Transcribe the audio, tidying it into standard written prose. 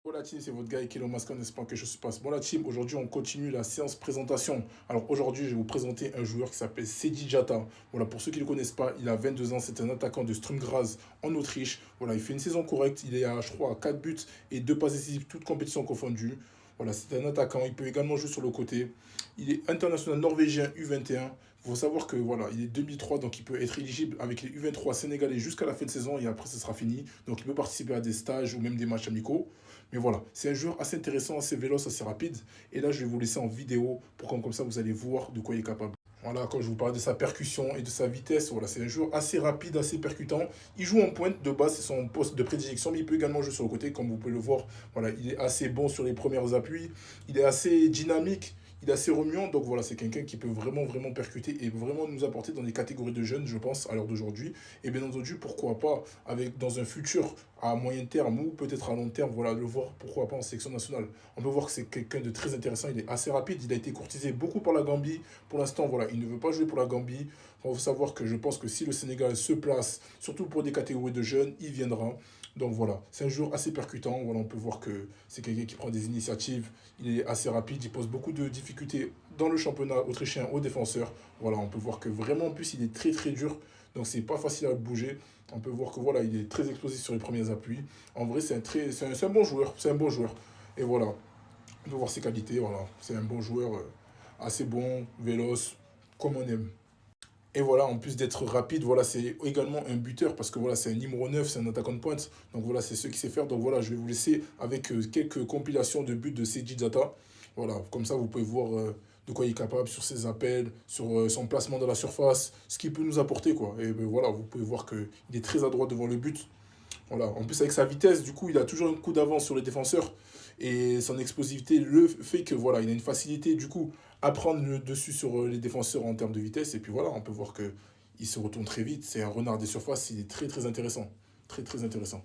Bon la team, c'est votre gars Elon Musk en espérant que quelque chose se passe. Bon la team, aujourd'hui on continue la séance présentation. Alors aujourd'hui je vais vous présenter un joueur qui s'appelle Sedi Jata. Voilà, pour ceux qui ne le connaissent pas, il a 22 ans, c'est un attaquant de Sturm Graz en Autriche. Voilà, il fait une saison correcte, il est à je crois à 4 buts et 2 passes décisives, toutes compétitions confondues. Voilà, c'est un attaquant, il peut également jouer sur le côté. Il est international norvégien U21. Il faut savoir que voilà, il est 2003, donc il peut être éligible avec les U23 sénégalais jusqu'à la fin de saison et après ce sera fini. Donc il peut participer à des stages ou même des matchs amicaux. Mais voilà, c'est un joueur assez intéressant, assez véloce, assez rapide. Et là, je vais vous laisser en vidéo pour comme ça, vous allez voir de quoi il est capable. Voilà, quand je vous parle de sa percussion et de sa vitesse, voilà, c'est un joueur assez rapide, assez percutant. Il joue en pointe de base, c'est son poste de prédilection, mais il peut également jouer sur le côté, comme vous pouvez le voir. Voilà, il est assez bon sur les premiers appuis, il est assez dynamique, il est assez remuant. Donc voilà, c'est quelqu'un qui peut vraiment percuter et vraiment nous apporter dans les catégories de jeunes, je pense, à l'heure d'aujourd'hui. Et bien entendu, pourquoi pas, avec, dans un futur à moyen terme ou peut-être à long terme, voilà, le voir, pourquoi pas en sélection nationale. On peut voir que c'est quelqu'un de très intéressant, il est assez rapide, il a été courtisé beaucoup par la Gambie. Pour l'instant, voilà, il ne veut pas jouer pour la Gambie. Il faut savoir que je pense que si le Sénégal se place, surtout pour des catégories de jeunes, il viendra. Donc voilà, c'est un joueur assez percutant. Voilà, on peut voir que c'est quelqu'un qui prend des initiatives. Il est assez rapide, il pose beaucoup de difficultés dans le championnat autrichien aux défenseurs. Voilà, on peut voir que vraiment en plus il est très dur. Donc c'est pas facile à bouger. On peut voir que voilà, il est très explosif sur les premiers appuis. En vrai, c'est un bon joueur. C'est un bon joueur. Et voilà, on peut voir ses qualités. Voilà, c'est un bon joueur, assez bon, véloce, comme on aime. Et voilà, en plus d'être rapide, voilà, c'est également un buteur parce que voilà, c'est un numéro 9, c'est un attaquant de pointe. Donc voilà, c'est ce qu'il sait faire. Donc voilà, je vais vous laisser avec quelques compilations de buts de Seiji Zata. Voilà, comme ça vous pouvez voir de quoi il est capable sur ses appels, sur son placement dans la surface, ce qu'il peut nous apporter quoi. Et ben, voilà, vous pouvez voir qu'il est très adroit devant le but. Voilà. En plus, avec sa vitesse, du coup, il a toujours un coup d'avance sur les défenseurs. Et son explosivité le fait que voilà, il a une facilité, du coup, à prendre le dessus sur les défenseurs en termes de vitesse. Et puis voilà, on peut voir que il se retourne très vite. C'est un renard des surfaces, il est très intéressant. Très intéressant.